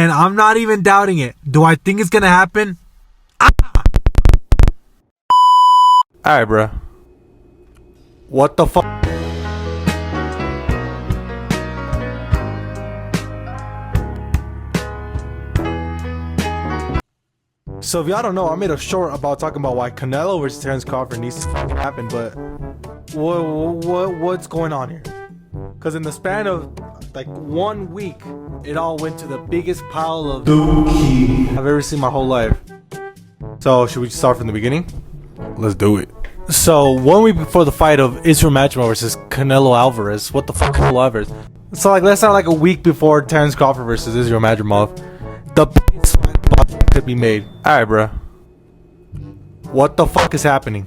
And I'm not even doubting it. Do I think it's gonna happen? Alright, bro. What the fuck? So if y'all don't know, I made a short about talking about why Canelo versus Terence Crawford needs to fucking happen, but what's going on here? Because in the span of like 1 week, it all went to the biggest pile of dookie I've ever seen my whole life. So should we start from the beginning? Let's do it. So 1 week before the fight of Israel Madrimov versus Canelo Alvarez, what the fuck, Canelo Alvarez? So like let's not like a week before Terence Crawford versus Israel Madrimov, the biggest fight could be made. Alright, bro. What the fuck is happening?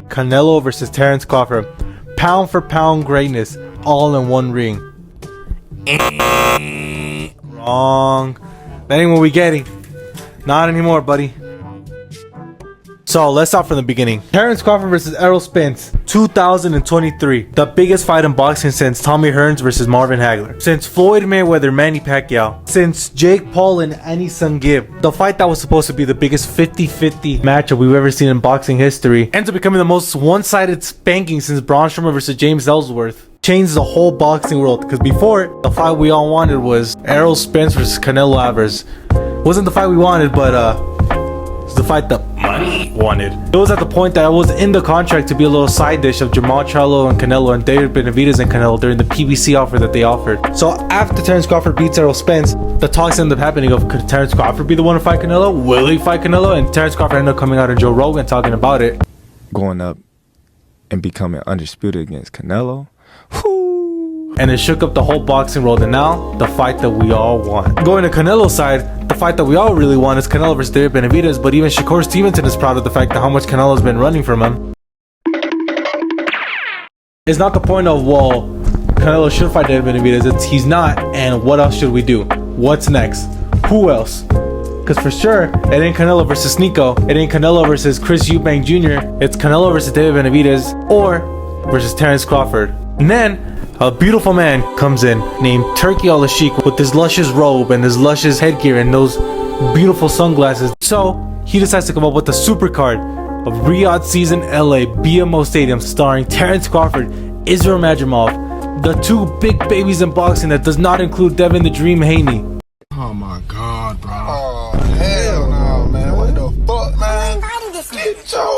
Canelo versus Terence Crawford. Pound for pound greatness. All in one ring. Wrong. That ain't what we getting. Not anymore, buddy. So let's start from the beginning. Terence Crawford versus Errol Spence, 2023. The biggest fight in boxing since Tommy Hearns versus Marvin Hagler. Since Floyd Mayweather, Manny Pacquiao. Since Jake Paul and Anison Gibb. The fight that was supposed to be the biggest 50-50 matchup we've ever seen in boxing history ends up becoming the most one-sided spanking since Braun Strowman versus James Ellsworth. Changed the whole boxing world, because before, the fight we all wanted was Errol Spence versus Canelo Alvarez. Wasn't the fight we wanted, but it's the fight that money wanted. It was at the point that I was in the contract to be a little side dish of Jamal Charlo and Canelo and David Benavidez and Canelo during the PBC offer that they offered. So after Terence Crawford beats Errol Spence, the talks ended up happening of could Terence Crawford be the one to fight Canelo? Will he fight Canelo? And Terence Crawford ended up coming out on Joe Rogan talking about it. Going up and becoming undisputed against Canelo. And it shook up the whole boxing world, and now the fight that we all want. Going to Canelo's side, the fight that we all really want is Canelo versus David Benavidez, but even Shakur Stevenson is proud of the fact that how much Canelo's been running from him. It's not the point of, well, Canelo should fight David Benavidez, it's he's not, and what else should we do? What's next? Who else? Because for sure, it ain't Canelo versus Nico, it ain't Canelo versus Chris Eubank Jr., it's Canelo versus David Benavidez, or versus Terence Crawford. And then a beautiful man comes in named Turki Al-Sheikh with his luscious robe and his luscious headgear and those beautiful sunglasses. So he decides to come up with the super card of Riyadh Season LA BMO Stadium starring Terence Crawford, Israel Madrimov, the two big babies in boxing that does not include Devin the Dream Haney. Oh my god, bro. Oh hell no, man. What the fuck, man? Get your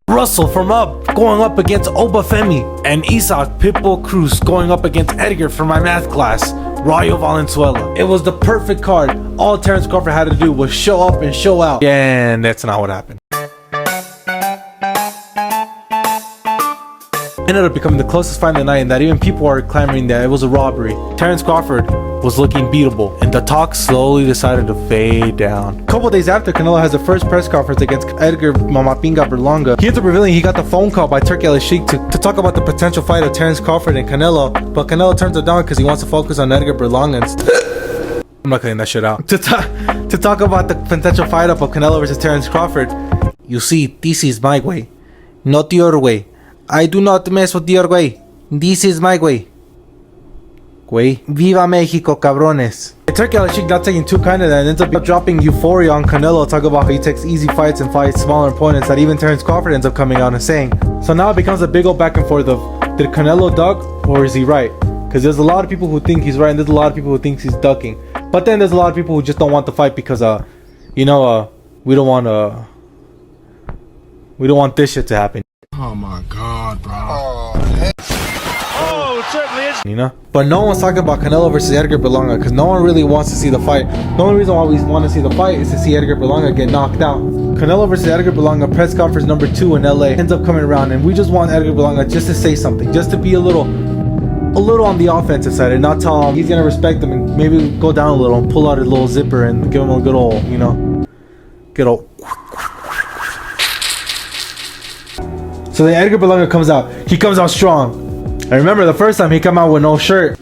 Russell from Up going up against Obafemi, and Isaac Pitbull Cruz going up against Edgar for my math class, Rayo Valenzuela. It was the perfect card. All Terence Crawford had to do was show up and show out. And that's not what happened. Ended up becoming the closest fight of the night, and that even people are clamoring that it was a robbery. Terence Crawford was looking beatable, and the talk slowly decided to fade down. A couple days after, Canelo has the first press conference against Edgar Mamapinga Berlanga. He ends up revealing he got the phone call by Turki Al-Sheikh to talk about the potential fight of Terence Crawford and Canelo, but Canelo turns it down because he wants to focus on Edgar Berlanga instead. I'm not cutting that shit out. To talk about the potential fight up of Canelo versus Terence Crawford. You see, this is my way, not your way. I do not mess with your way. This is my way. Güey. Viva Mexico, cabrones. Turki Al-Sheikh not taking too kind of that and ends up dropping euphoria on Canelo, talk about how he takes easy fights and fights smaller opponents that even Terence Crawford ends up coming out and saying. So now it becomes a big old back and forth of, did Canelo duck or is he right? Because there's a lot of people who think he's right and there's a lot of people who think he's ducking. But then there's a lot of people who just don't want the fight because we don't want this shit to happen. Oh my god, bro. Oh, it certainly is. You know? But no one's talking about Canelo versus Edgar Berlanga because no one really wants to see the fight. The only reason why we want to see the fight is to see Edgar Berlanga get knocked out. Canelo versus Edgar Berlanga press conference number 2 in LA ends up coming around, and we just want Edgar Berlanga just to say something, just to be a little on the offensive side and not tell him he's gonna respect him and maybe go down a little and pull out a little zipper and give him a good old, good old. So then Edgar Berlanga comes out. He comes out strong. I remember the first time he came out with no shirt.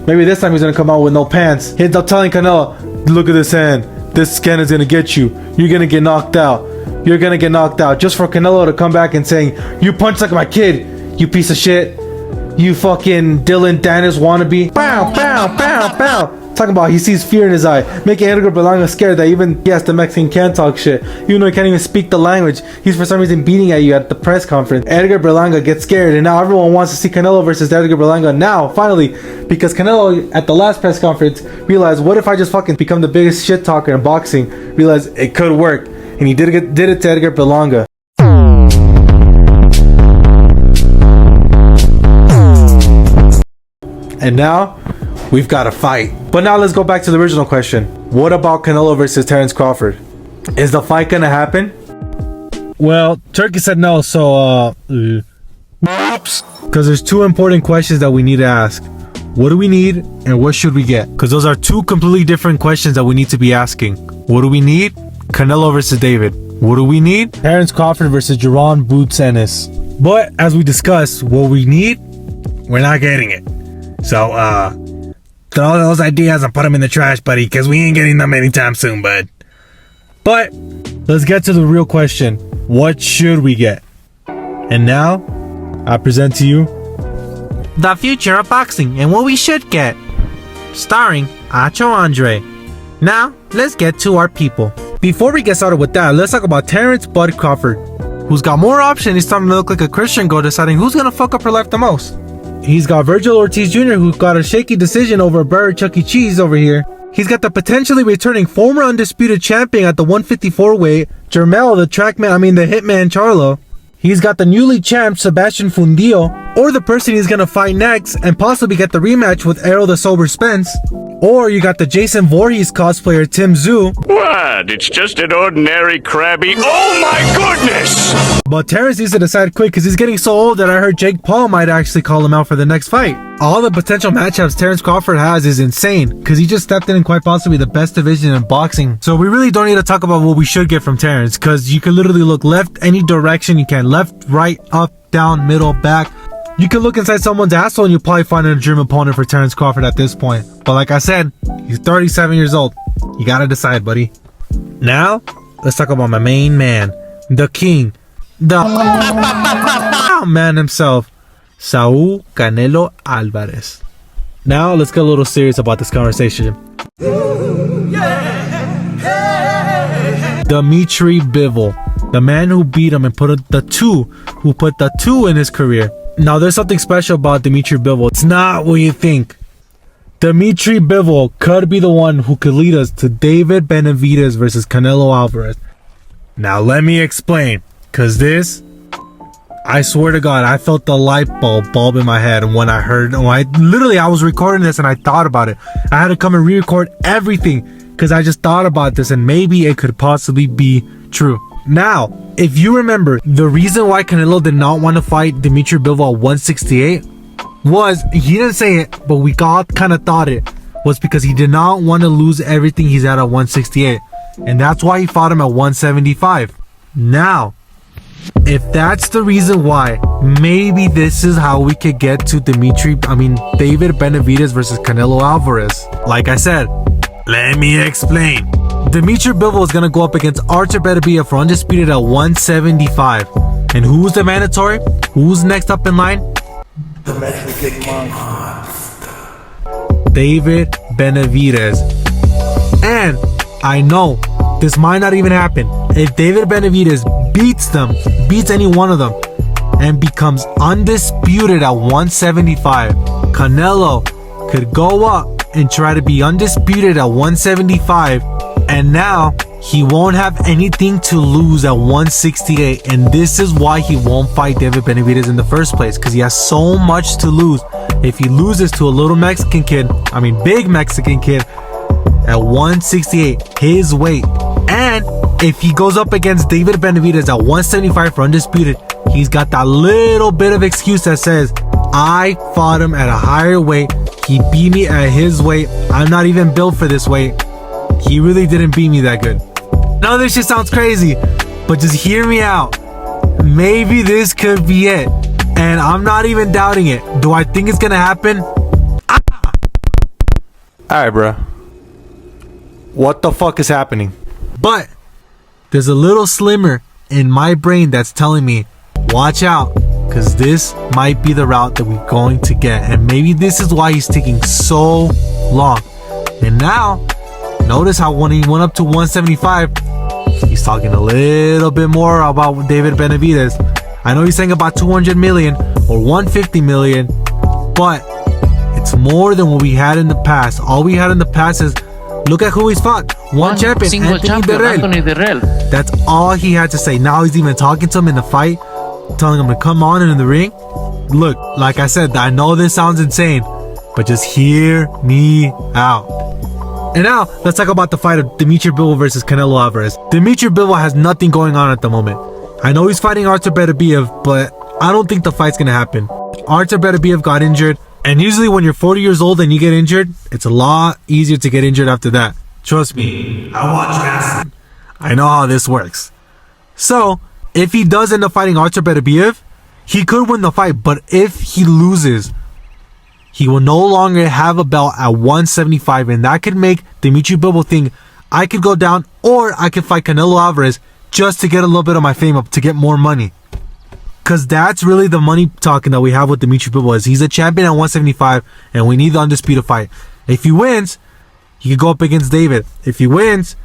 Maybe this time he's gonna come out with no pants. He ends up telling Canelo, look at this hand. This skin is gonna get you. You're gonna get knocked out. You're gonna get knocked out. Just for Canelo to come back and saying, you punched like my kid, you piece of shit. You fucking Dylan Dennis wannabe. Bow, bow, bow, bow. Talking about he sees fear in his eye, making Edgar Berlanga scared that even yes, the Mexican can talk shit, even though he can't even speak the language. He's for some reason beating at you at the press conference. Edgar Berlanga gets scared, and now everyone wants to see Canelo versus Edgar Berlanga now, finally, because Canelo at the last press conference realized, what if I just fucking become the biggest shit talker in boxing? Realized it could work, and he did it to Edgar Berlanga. And now we've got a fight. But now let's go back to the original question. What about Canelo versus Terence Crawford? Is the fight gonna happen? Well, Turkey said no, so oops. Because there's two important questions that we need to ask. What do we need and what should we get? Because those are two completely different questions that we need to be asking. What do we need? Canelo versus David. What do we need? Terence Crawford versus Jaron Boots Ennis. But as we discussed, what we need, we're not getting it. So, throw all those ideas and put them in the trash, buddy, because we ain't getting them anytime soon, bud. But let's get to the real question. What should we get? And now, I present to you the future of boxing and what we should get. Starring Acho Andre. Now, let's get to our people. Before we get started with that, let's talk about Terence Bud Crawford, who's got more options. He's starting to look like a Christian girl deciding who's gonna fuck up her life the most. He's got Virgil Ortiz Jr., who got a shaky decision over a burger Chuck E. Cheese over here. He's got the potentially returning former undisputed champion at the 154 weight, Jermel, the hitman Charlo. He's got the newly champed Sebastian Fundillo, or the person he's gonna fight next and possibly get the rematch with Errol the Sober Spence. Or you got the Jason Voorhees cosplayer Tim Zhu. What? It's just an ordinary crabby. Oh my goodness! But Terence needs to decide quick because he's getting so old that I heard Jake Paul might actually call him out for the next fight. All the potential matchups Terence Crawford has is insane because he just stepped in quite possibly the best division in boxing. So we really don't need to talk about what we should get from Terence because you can literally look left any direction you can. Left, right, up, down, middle, back. You can look inside someone's asshole and you'll probably find a dream opponent for Terence Crawford at this point. But like I said, he's 37 years old. You gotta decide, buddy. Now, let's talk about my main man, the king, the man himself, Saul Canelo Alvarez. Now, let's get a little serious about this conversation. Dimitri Bivol, the man who beat him and put the two in his career. Now, there's something special about Dimitri Bivol. It's not what you think. Dimitri Bivol could be the one who could lead us to David Benavidez versus Canelo Alvarez. Now, let me explain. Because this, I swear to God, I felt the light bulb in my head when I was recording this and I thought about it. I had to come and re-record everything because I just thought about this and maybe it could possibly be true. Now, if you remember, the reason why Canelo did not want to fight Dimitri Bivol at 168 was, he didn't say it, but we all kind of thought it, was because he did not want to lose everything he's at 168. And that's why he fought him at 175. Now, if that's the reason why, maybe this is how we could get to David Benavidez versus Canelo Alvarez. Like I said, let me explain. Dimitri Bivol is going to go up against Artur Beterbiev for undisputed at 175. And who's the mandatory? Who's next up in line? The Mexican monster, David Benavidez. And I know this might not even happen. If David Benavidez beats any one of them, and becomes undisputed at 175, Canelo could go up and try to be undisputed at 175, and now he won't have anything to lose at 168, and this is why he won't fight David Benavidez in the first place, because he has so much to lose. If he loses to a little Mexican kid, big Mexican kid at 168, his weight, and if he goes up against David Benavidez at 175 for undisputed, he's got that little bit of excuse that says, I fought him at a higher weight, he beat me at his weight, I'm not even built for this weight, he really didn't beat me that good. Now this shit sounds crazy, but just hear me out. Maybe this could be it, and I'm not even doubting it. Do I think it's gonna happen? Alright, bro. What the fuck is happening? But there's a little slimmer in my brain that's telling me, watch out, because this might be the route that we're going to get, and maybe this is why he's taking so long. And now, notice how when he went up to 175, he's talking a little bit more about David Benavidez. I know he's saying about 200 million or 150 million, but it's more than what we had in the past. All we had in the past is, look at who he's fought. One champion, Anthony Derrell. That's all he had to say. Now he's even talking to him in the fight, telling him to come on and in the ring. Look, like I said, I know this sounds insane, but just hear me out. And now, let's talk about the fight of Dimitri Bivol versus Canelo Alvarez. Dimitri Bivol has nothing going on at the moment. I know he's fighting Artur Beterbiev, but I don't think the fight's gonna happen. Artur Beterbiev got injured, and usually when you're 40 years old and you get injured, it's a lot easier to get injured after that. Trust me, I watch wrestling. I know how this works. So, if he does end up fighting Artur Beterbiev, he could win the fight, but if he loses, he will no longer have a belt at 175, and that could make Dimitri Bivol think, I could go down, or I could fight Canelo Alvarez just to get a little bit of my fame up, to get more money. Because that's really the money talking that we have with Dimitri Bivol. Is he's a champion at 175, and we need the undisputed fight. If he wins, he could go up against David. If he wins,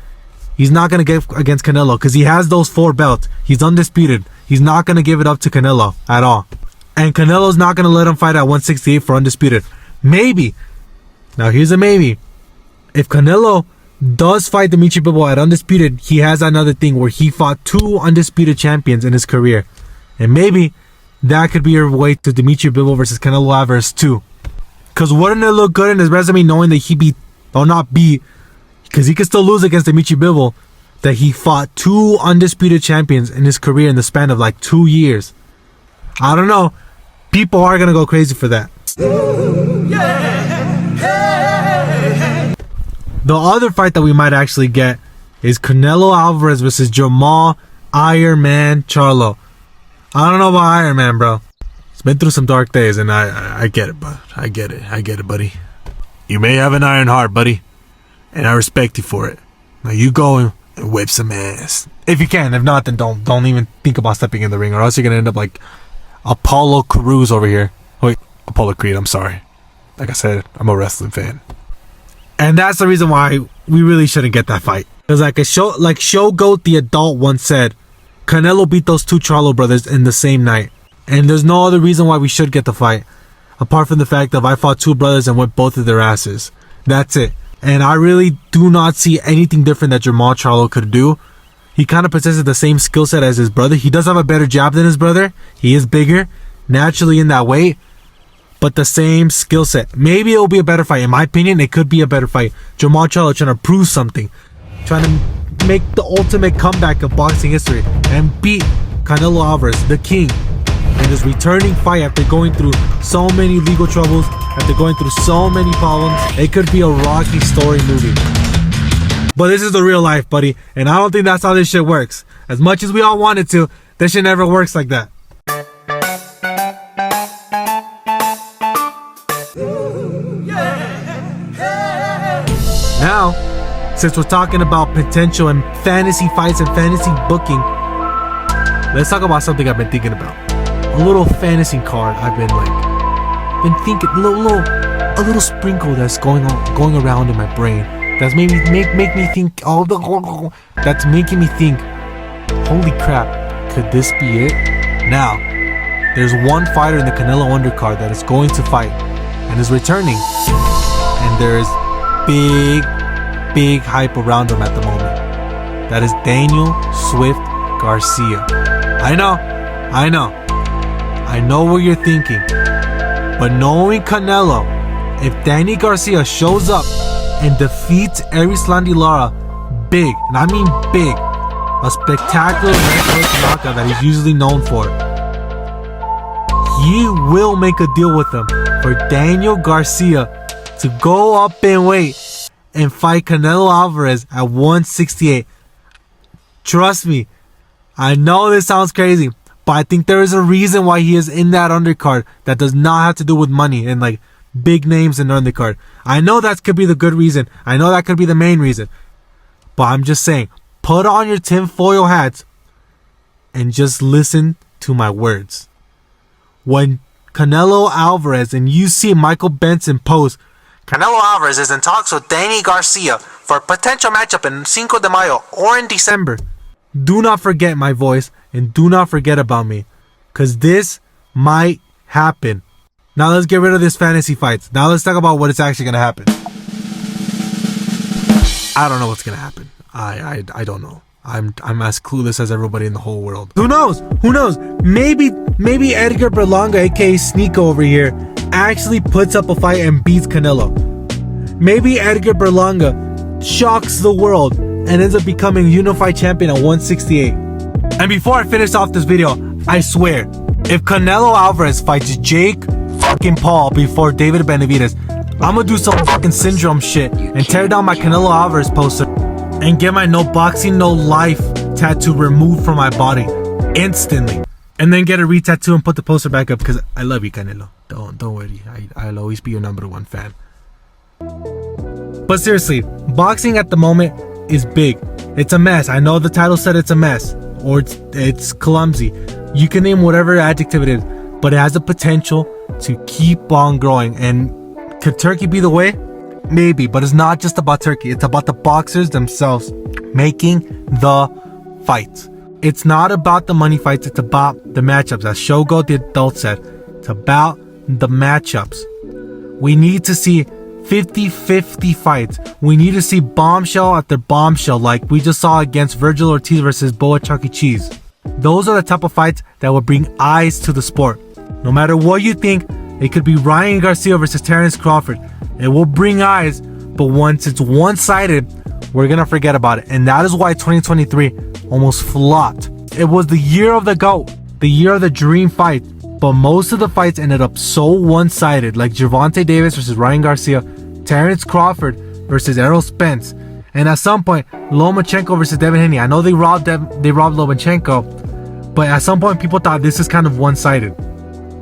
he's not going to get against Canelo, because he has those 4 belts. He's undisputed. He's not going to give it up to Canelo at all. And Canelo's not going to let him fight at 168 for undisputed. Maybe. Now here's a maybe. If Canelo does fight Dimitri Bivol at undisputed, he has another thing where he fought 2 undisputed champions in his career. And maybe that could be a way to Dimitri Bivol versus Canelo Alvarez too. Because wouldn't it look good in his resume knowing that he beat, or not beat, because he could still lose against Dimitri Bivol, that he fought 2 undisputed champions in his career in the span of like 2 years. I don't know. People are going to go crazy for that. The other fight that we might actually get is Canelo Alvarez versus Jamal Iron Man Charlo. I don't know about Iron Man, bro. It's been through some dark days, and I get it, but I get it, buddy. You may have an iron heart, buddy, and I respect you for it. Now you go and whip some ass if you can. If not, then don't even think about stepping in the ring, or else you're gonna end up like Apollo Crews over here. Wait, Apollo Creed, I'm sorry. Like I said, I'm a wrestling fan. And that's the reason why we really shouldn't get that fight. Because like Showgoat the adult once said, Canelo beat those 2 Charlo brothers in the same night. And there's no other reason why we should get the fight, apart from the fact that I fought 2 brothers and whipped both of their asses. That's it. And I really do not see anything different that Jamal Charlo could do. He kind of possesses the same skill set as his brother. He does have a better jab than his brother. He is bigger, naturally in that weight, but the same skill set. Maybe it will be a better fight. In my opinion, it could be a better fight. Jamal Charlo trying to prove something, trying to make the ultimate comeback of boxing history and beat Canelo Alvarez, the king, in his returning fight after going through so many legal troubles, after going through so many problems. It could be a Rocky story movie. But this is the real life, buddy, and I don't think that's how this shit works. As much as we all want it to, this shit never works like that. Now, since we're talking about potential and fantasy fights and fantasy booking, let's talk about something I've been thinking about. A little fantasy card I've been thinking, a little sprinkle that's going around in my brain. That's make me think. That's making me think. Holy crap! Could this be it? Now, there's one fighter in the Canelo undercard that is going to fight and is returning, and there's big hype around him at the moment. That is Daniel Swift Garcia. I know what you're thinking, but knowing Canelo, if Danny Garcia shows up and defeats Erislandy Lara big, and I mean big, a spectacular knockout that he's usually known for, he will make a deal with him for Daniel Garcia to go up in weight and fight Canelo Alvarez at 168. Trust me, I know this sounds crazy, but I think there is a reason why he is in that undercard that does not have to do with money and like big names in the undercard. I know that could be the good reason. I know that could be the main reason. But I'm just saying, put on your tinfoil hats and just listen to my words. when Canelo Alvarez and you see Michael Benson post, Canelo Alvarez is in talks with Danny Garcia for a potential matchup in Cinco de Mayo or in December. Do not forget my voice and do not forget about me, because this might happen. Now let's get rid of this fantasy fights. Now let's talk about what is actually going to happen. I don't know what's going to happen. I don't know. I'm as clueless as everybody in the whole world. Who knows? Who knows? Maybe Edgar Berlanga, aka Sneeko over here, actually puts up a fight and beats Canelo. Maybe Edgar Berlanga shocks the world and ends up becoming unified champion at 168. And before I finish off this video, I swear, if Canelo Alvarez fights Jake fucking Paul before David Benavidez, I'm gonna do some fucking syndrome shit and tear down my Canelo Alvarez poster and get my no boxing, no life tattoo removed from my body instantly. And then get a re-tattoo and put the poster back up, because I love you, Canelo. Don't worry. I'll always be your number one fan. But seriously, boxing at the moment is big. It's a mess. I know the title said it's a mess, or it's clumsy. You can name whatever adjective it is, but it has the potential to keep on growing. And could Turkey be the way? Maybe, but it's not just about Turkey. It's about the boxers themselves making the fights. It's not about the money fights. It's about the matchups. As Shogo the adult said, it's about the matchups. We need to see 50-50 fights. We need to see bombshell after bombshell, like we just saw against Virgil Ortiz versus Boa Chuck E. Cheese. Those are the type of fights that will bring eyes to the sport. No matter what you think, it could be Ryan Garcia versus Terence Crawford. It will bring eyes, but once it's one-sided, we're gonna forget about it. And that is why 2023 almost flopped. It was the year of the GOAT, the year of the dream fight, but most of the fights ended up so one-sided, like Gervonta Davis versus Ryan Garcia, Terence Crawford versus Errol Spence, and at some point Lomachenko versus Devin Haney. I know they robbed Lomachenko, but at some point people thought this is kind of one-sided.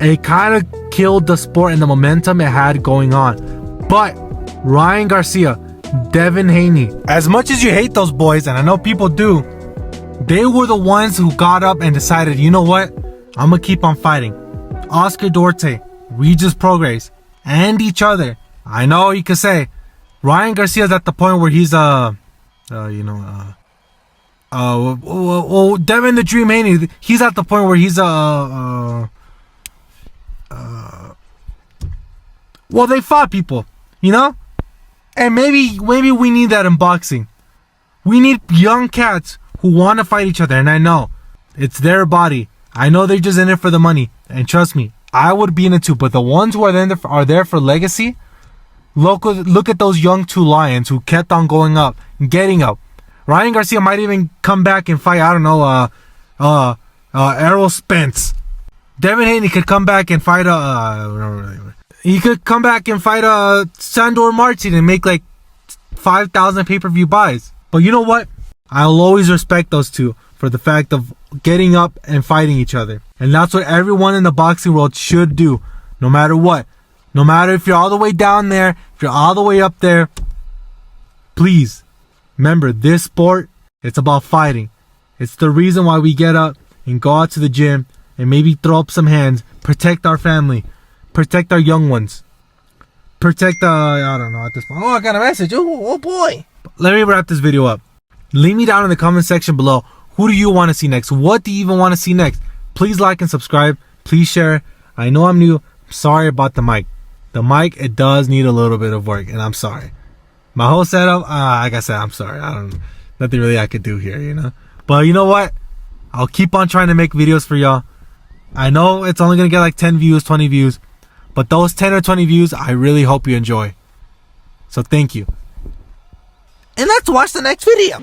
It kind of killed the sport and the momentum it had going on. But Ryan Garcia, Devin Haney, as much as you hate those boys, and I know people do, they were the ones who got up and decided, you know what, I'm gonna keep on fighting. Oscar Duarte, Regis Prograis, and each other. I know you could say Ryan Garcia's at the point where he's Devin the Dream Haney, he's at the point where he's well, they fought people, you know? And maybe we need that in boxing. We need young cats who want to fight each other. And I know it's their body. I know they're just in it for the money. And trust me, I would be in it too. But the ones who are there for legacy, look at those young two lions who kept on going up and getting up. Ryan Garcia might even come back and fight, I don't know, Errol Spence. Devin Haney could come back and fight he could come back and fight Sandor Martin and make like 5,000 pay-per-view buys. But you know what? I'll always respect those two for the fact of getting up and fighting each other. And that's what everyone in the boxing world should do, no matter what. No matter if you're all the way down there, if you're all the way up there, please remember, this sport, it's about fighting. It's the reason why we get up and go out to the gym and maybe throw up some hands, protect our family, protect our young ones, protect I don't know at this point. Oh, I got a message. Oh boy. Let me wrap this video up. Leave me down in the comment section below. Who do you want to see next? What do you even want to see next? Please like and subscribe. Please share. I know I'm new. I'm sorry about the mic. The mic, it does need a little bit of work, and I'm sorry. My whole setup, like I said, I'm sorry. Nothing really I could do here, you know. But you know what? I'll keep on trying to make videos for y'all. I know it's only gonna get like 10 views, 20 views. But those 10 or 20 views, I really hope you enjoy. So thank you. And let's watch the next video.